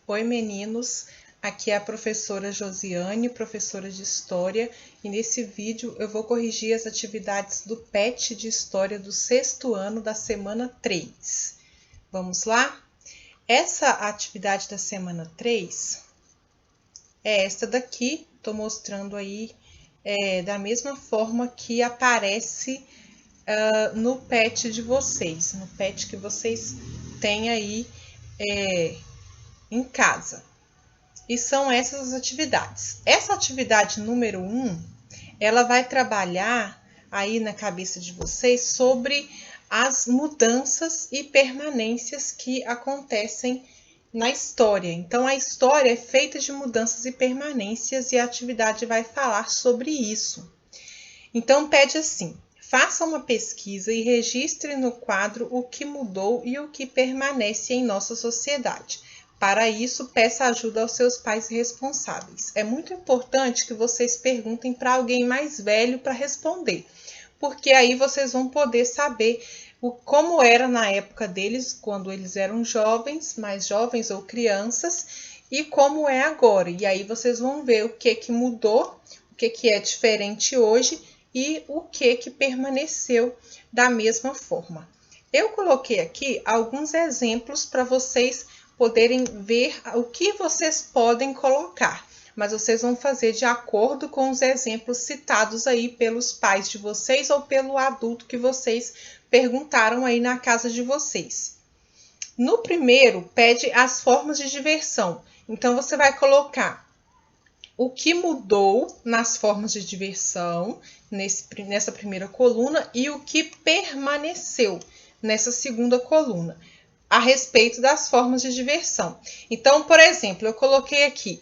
Oi meninos, aqui é a professora Josiane, professora de História, e nesse vídeo eu vou corrigir as atividades do PET de História do 6º ano da semana 3. Vamos lá? Essa atividade da semana 3 é esta daqui, estou mostrando aí da mesma forma que aparece no PET de vocês, no PET que vocês têm aí em casa. E são essas as atividades. Essa atividade número 1, ela vai trabalhar aí na cabeça de vocês sobre as mudanças e permanências que acontecem na história. Então, a história é feita de mudanças e permanências e a atividade vai falar sobre isso. Então, pede assim: faça uma pesquisa e registre no quadro o que mudou e o que permanece em nossa sociedade. Para isso, peça ajuda aos seus pais responsáveis. É muito importante que vocês perguntem para alguém mais velho para responder, porque aí vocês vão poder saber como era na época deles, quando eles eram jovens, mais jovens ou crianças, e como é agora. E aí vocês vão ver o que mudou, o que é diferente hoje e o que permaneceu da mesma forma. Eu coloquei aqui alguns exemplos para vocês poderem ver o que vocês podem colocar, mas vocês vão fazer de acordo com os exemplos citados aí pelos pais de vocês ou pelo adulto que vocês perguntaram aí na casa de vocês. No primeiro, pede as formas de diversão. Então, você vai colocar o que mudou nas formas de diversão nessa primeira coluna e o que permaneceu nessa segunda coluna a respeito das formas de diversão. Então, por exemplo, eu coloquei aqui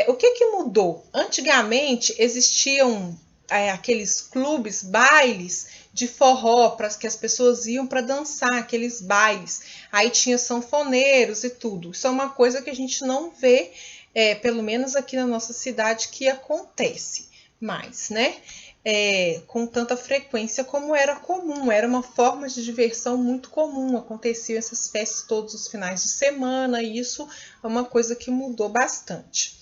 o que mudou? Antigamente existiam aqueles clubes, bailes de forró para que as pessoas iam para dançar, aqueles bailes. Aí tinha sanfoneiros e tudo. Isso é uma coisa que a gente não vê, pelo menos aqui na nossa cidade, que acontece mais, né? Com tanta frequência como era comum, era uma forma de diversão muito comum, aconteciam essas festas todos os finais de semana, e isso é uma coisa que mudou bastante.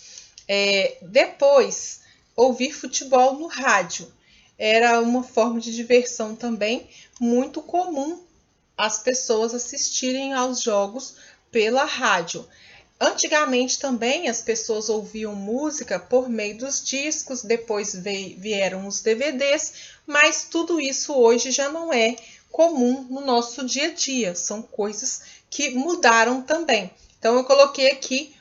Depois, ouvir futebol no rádio era uma forma de diversão também muito comum, as pessoas assistirem aos jogos pela rádio. Antigamente também as pessoas ouviam música por meio dos discos, depois vieram os DVDs, mas tudo isso hoje já não é comum no nosso dia a dia, são coisas que mudaram também. Então eu coloquei aqui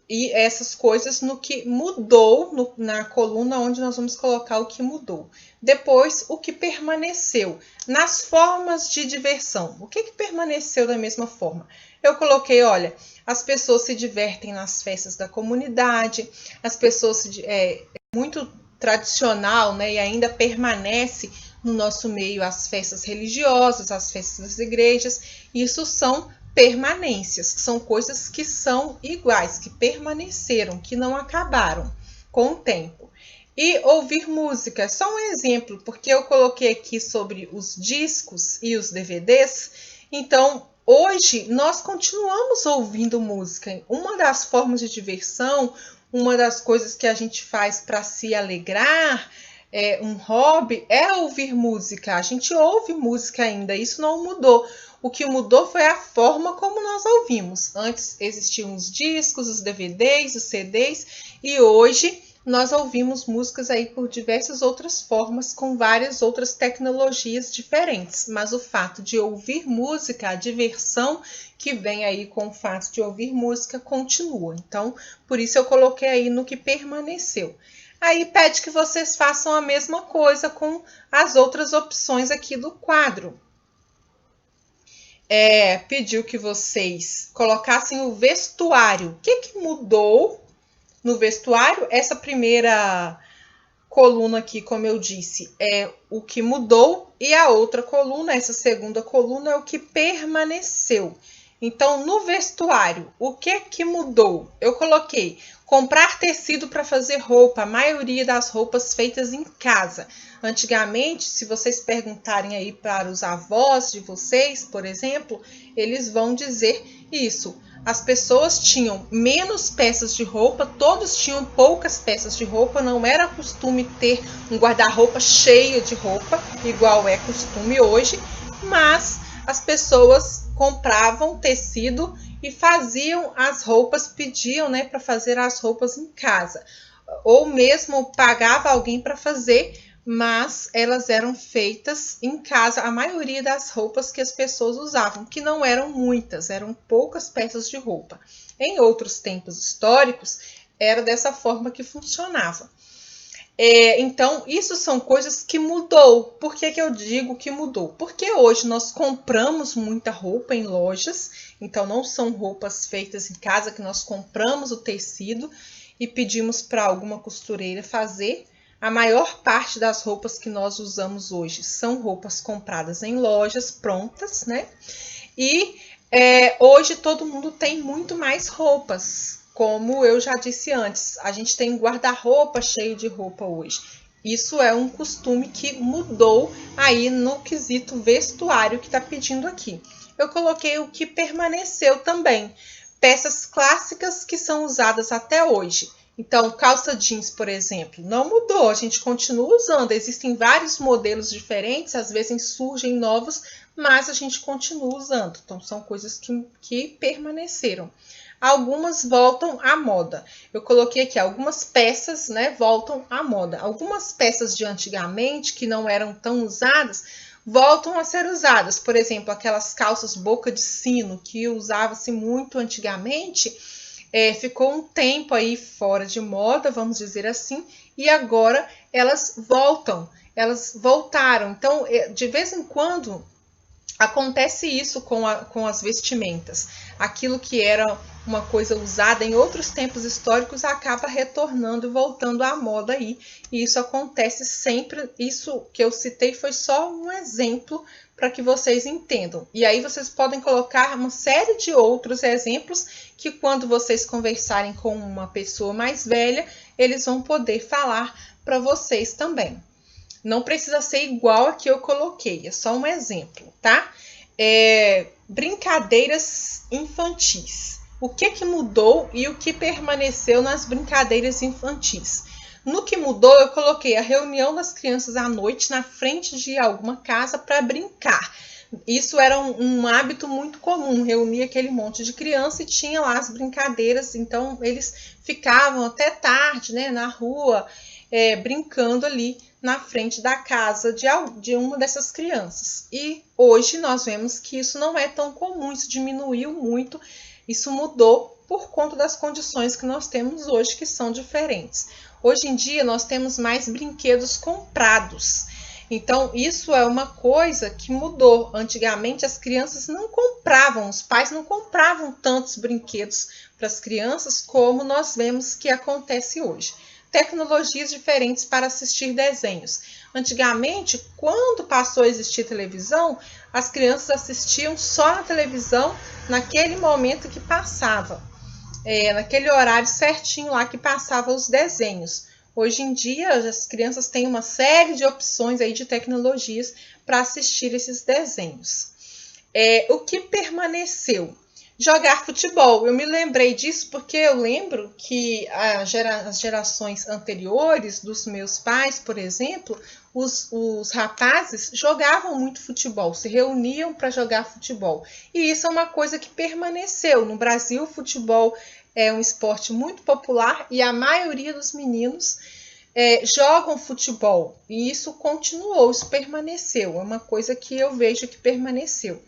e essas coisas no que mudou, na coluna onde nós vamos colocar o que mudou. Depois, o que permaneceu nas formas de diversão. O que permaneceu da mesma forma? Eu coloquei, olha, as pessoas se divertem nas festas da comunidade, as pessoas muito tradicional, né, e ainda permanece no nosso meio as festas religiosas, as festas das igrejas. Isso são permanências, são coisas que são iguais, que permaneceram, que não acabaram com o tempo. E ouvir música é só um exemplo, porque eu coloquei aqui sobre os discos e os DVDs. Então, hoje nós continuamos ouvindo música. Uma das formas de diversão, uma das coisas que a gente faz para se alegrar, um hobby, é ouvir música. A gente ouve música ainda, isso não mudou. O que mudou foi a forma como nós ouvimos. Antes existiam os discos, os DVDs, os CDs, e hoje nós ouvimos músicas aí por diversas outras formas, com várias outras tecnologias diferentes. Mas o fato de ouvir música, a diversão que vem aí com o fato de ouvir música, continua. Então, por isso eu coloquei aí no que permaneceu. Aí pede que vocês façam a mesma coisa com as outras opções aqui do quadro. Pediu que vocês colocassem o vestuário. O que mudou no vestuário? Essa primeira coluna aqui, como eu disse, é o que mudou, e a outra coluna, essa segunda coluna, é o que permaneceu. Então, no vestuário, o que mudou? Eu coloquei comprar tecido para fazer roupa, a maioria das roupas feitas em casa. Antigamente, se vocês perguntarem aí para os avós de vocês, por exemplo, eles vão dizer isso. as pessoas tinham menos peças de roupa, todos tinham poucas peças de roupa, não era costume ter um guarda-roupa cheio de roupa, igual é costume hoje, mas as pessoas compravam tecido e faziam as roupas, pediam, né, para fazer as roupas em casa, ou mesmo pagava alguém para fazer, mas elas eram feitas em casa, a maioria das roupas que as pessoas usavam, que não eram muitas, eram poucas peças de roupa. Em outros tempos históricos, era dessa forma que funcionava. Então, isso são coisas que mudou. Por que eu digo que mudou? Porque hoje nós compramos muita roupa em lojas, então não são roupas feitas em casa, que nós compramos o tecido e pedimos para alguma costureira fazer. A maior parte das roupas que nós usamos hoje são roupas compradas em lojas prontas, né? E hoje todo mundo tem muito mais roupas. Como eu já disse antes, a gente tem um guarda-roupa cheio de roupa hoje. Isso é um costume que mudou aí no quesito vestuário que está pedindo aqui. Eu coloquei o que permaneceu também. Peças clássicas que são usadas até hoje. Então, calça jeans, por exemplo, não mudou, a gente continua usando. Existem vários modelos diferentes, às vezes surgem novos, mas a gente continua usando. Então, são coisas que permaneceram. Algumas voltam à moda. Eu coloquei aqui algumas peças, né, voltam à moda. Algumas peças de antigamente, que não eram tão usadas, voltam a ser usadas. Por exemplo, aquelas calças boca de sino, que usava-se muito antigamente, ficou um tempo aí fora de moda, vamos dizer assim, e agora elas voltaram. Então, de vez em quando, acontece isso com as vestimentas. Aquilo que era uma coisa usada em outros tempos históricos acaba retornando e voltando à moda aí. E isso acontece sempre. Isso que eu citei foi só um exemplo para que vocês entendam. E aí vocês podem colocar uma série de outros exemplos que quando vocês conversarem com uma pessoa mais velha, eles vão poder falar para vocês também. Não precisa ser igual a que eu coloquei, é só um exemplo, tá? Brincadeiras infantis. O que mudou e o que permaneceu nas brincadeiras infantis? No que mudou, eu coloquei a reunião das crianças à noite na frente de alguma casa para brincar. Isso era um hábito muito comum, reunir aquele monte de criança e tinha lá as brincadeiras, então eles ficavam até tarde, né, na rua, brincando ali na frente da casa de uma dessas crianças. E hoje nós vemos que isso não é tão comum, isso diminuiu muito, isso mudou por conta das condições que nós temos hoje, que são diferentes. Hoje em dia nós temos mais brinquedos comprados. Então, isso é uma coisa que mudou. Antigamente as crianças não compravam, os pais não compravam tantos brinquedos para as crianças como nós vemos que acontece hoje. Tecnologias diferentes para assistir desenhos. Antigamente, quando passou a existir televisão, as crianças assistiam só na televisão naquele momento que passava, naquele horário certinho lá que passava os desenhos. Hoje em dia, as crianças têm uma série de opções aí de tecnologias para assistir esses desenhos. O que permaneceu? Jogar futebol. Eu me lembrei disso porque eu lembro que as gerações anteriores dos meus pais, por exemplo, os rapazes jogavam muito futebol, se reuniam para jogar futebol. E isso é uma coisa que permaneceu. No Brasil, o futebol é um esporte muito popular e a maioria dos meninos jogam futebol. E isso continuou, isso permaneceu. É uma coisa que eu vejo que permaneceu.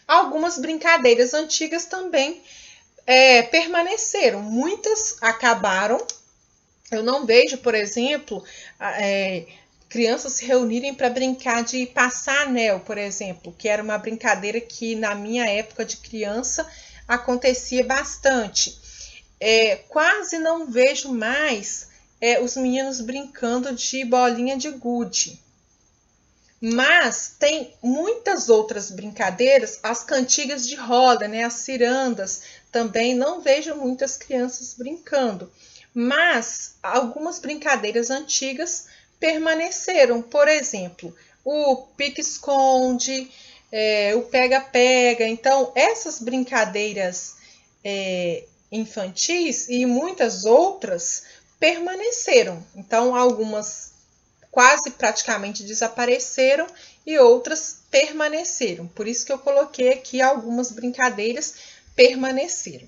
Algumas brincadeiras antigas também permaneceram, muitas acabaram. Eu não vejo, por exemplo, crianças se reunirem para brincar de passar anel, por exemplo, que era uma brincadeira que na minha época de criança acontecia bastante. Quase não vejo mais os meninos brincando de bolinha de gude. Mas tem muitas outras brincadeiras, as cantigas de roda, né, as cirandas, também não vejo muitas crianças brincando. Mas algumas brincadeiras antigas permaneceram, por exemplo, o pique-esconde, o pega-pega. Então, essas brincadeiras infantis e muitas outras permaneceram. Então, algumas quase praticamente desapareceram e outras permaneceram. Por isso que eu coloquei aqui algumas brincadeiras permaneceram.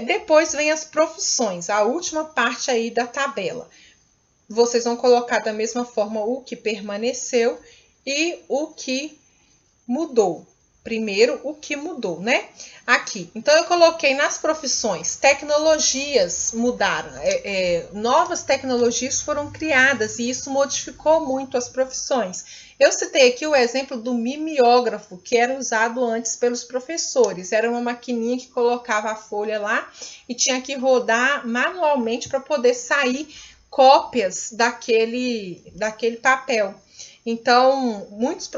Depois vem as profissões, a última parte aí da tabela. Vocês vão colocar da mesma forma o que permaneceu e o que mudou. Primeiro, o que mudou, né? Aqui. Então, eu coloquei nas profissões, tecnologias mudaram, novas tecnologias foram criadas e isso modificou muito as profissões. Eu citei aqui o exemplo do mimeógrafo, que era usado antes pelos professores. Era uma maquininha que colocava a folha lá e tinha que rodar manualmente para poder sair cópias daquele papel. Então,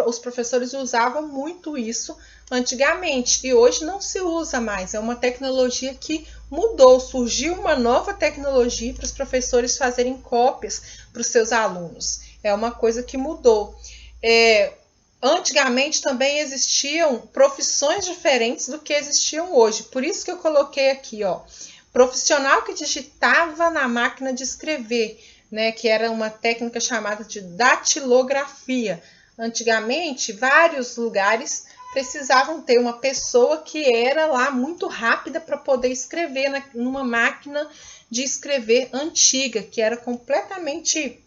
os professores usavam muito isso antigamente e hoje não se usa mais. É uma tecnologia que mudou, surgiu uma nova tecnologia para os professores fazerem cópias para os seus alunos. É uma coisa que mudou. Antigamente também existiam profissões diferentes do que existiam hoje. Por isso que eu coloquei aqui, ó, profissional que digitava na máquina de escrever, né, que era uma técnica chamada de datilografia. Antigamente, vários lugares precisavam ter uma pessoa que era lá muito rápida para poder escrever numa máquina de escrever antiga, que era completamente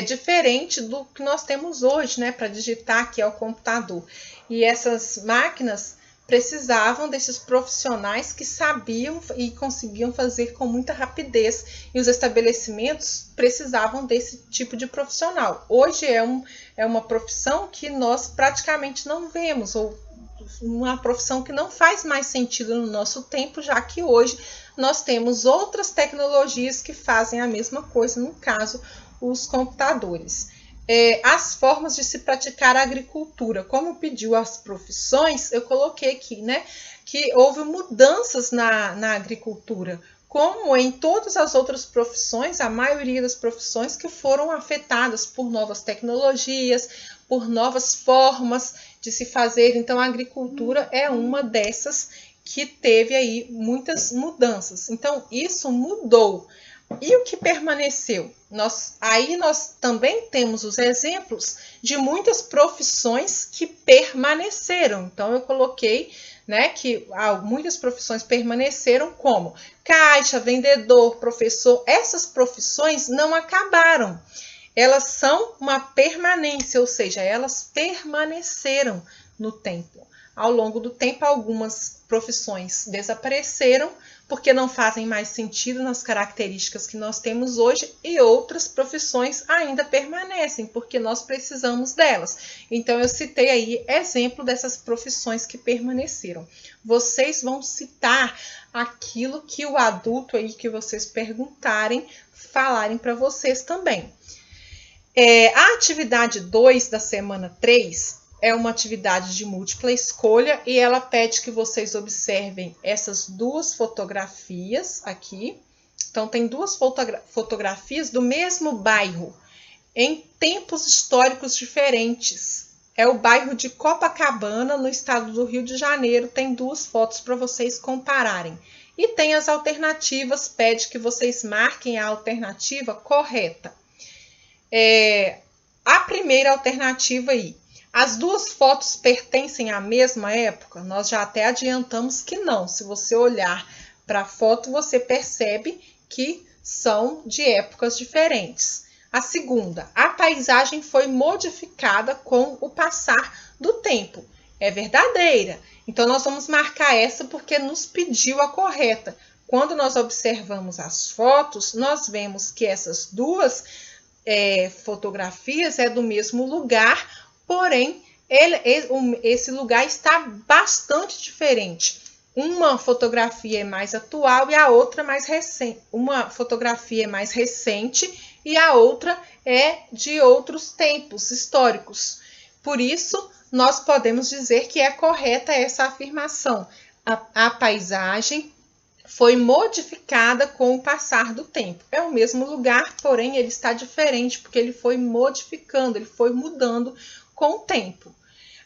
diferente do que nós temos hoje, né, para digitar, que é o computador. E essas máquinas precisavam desses profissionais que sabiam e conseguiam fazer com muita rapidez. E os estabelecimentos precisavam desse tipo de profissional. Hoje é uma profissão que nós praticamente não vemos, ou uma profissão que não faz mais sentido no nosso tempo, já que hoje nós temos outras tecnologias que fazem a mesma coisa, no caso, os computadores. As formas de se praticar a agricultura. Como pediu as profissões, eu coloquei aqui, né, que houve mudanças na agricultura, como em todas as outras profissões, a maioria das profissões que foram afetadas por novas tecnologias, por novas formas de se fazer. Então, a agricultura é uma dessas que teve aí muitas mudanças. Então, isso mudou. E o que permaneceu? Nós também temos os exemplos de muitas profissões que permaneceram. Então, eu coloquei, né, que muitas profissões permaneceram, como caixa, vendedor, professor. Essas profissões não acabaram. Elas são uma permanência, ou seja, elas permaneceram no tempo. Ao longo do tempo, algumas profissões desapareceram, porque não fazem mais sentido nas características que nós temos hoje, e outras profissões ainda permanecem, porque nós precisamos delas. Então, eu citei aí exemplo dessas profissões que permaneceram. Vocês vão citar aquilo que o adulto aí que vocês perguntarem, falarem para vocês também. A atividade 2 da semana 3 é uma atividade de múltipla escolha e ela pede que vocês observem essas duas fotografias aqui. Então, tem duas fotografias do mesmo bairro, em tempos históricos diferentes. É o bairro de Copacabana, no estado do Rio de Janeiro. Tem duas fotos para vocês compararem. E tem as alternativas, pede que vocês marquem a alternativa correta. A primeira alternativa aí. As duas fotos pertencem à mesma época? Nós já até adiantamos que não. Se você olhar para a foto, você percebe que são de épocas diferentes. A segunda, a paisagem foi modificada com o passar do tempo. É verdadeira. Então, nós vamos marcar essa porque nos pediu a correta. Quando nós observamos as fotos, nós vemos que essas duas fotografias é do mesmo lugar, porém, esse lugar está bastante diferente. Uma fotografia é mais atual e a outra mais recente. Uma fotografia é mais recente e a outra é de outros tempos históricos. Por isso, nós podemos dizer que é correta essa afirmação. A paisagem foi modificada com o passar do tempo. É o mesmo lugar, porém ele está diferente porque ele foi modificando, ele foi mudando com o tempo.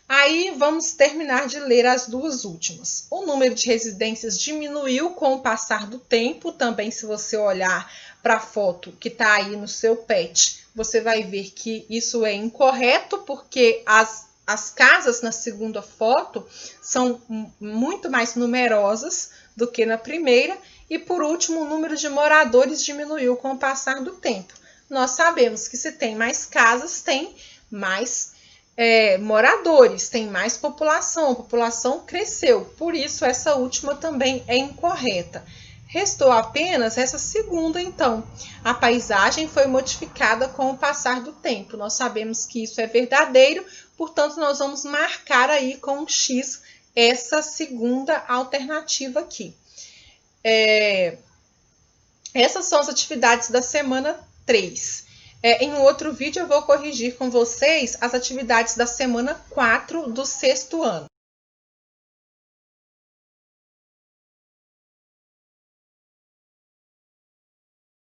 Aí vamos terminar de ler as duas últimas. O número de residências diminuiu com o passar do tempo. Também, se você olhar para a foto que está aí no seu PET, você vai ver que isso é incorreto, porque as casas na segunda foto são muito mais numerosas do que na primeira. E por último, o número de moradores diminuiu com o passar do tempo. Nós sabemos que se tem mais casas, tem mais moradores, tem mais população, a população cresceu, por isso essa última também é incorreta. Restou apenas essa segunda, então. A paisagem foi modificada com o passar do tempo. Nós sabemos que isso é verdadeiro, portanto, nós vamos marcar aí com um X essa segunda alternativa aqui. Essas são as atividades da semana 3. Em um outro vídeo eu vou corrigir com vocês as atividades da semana 4 do 6º ano.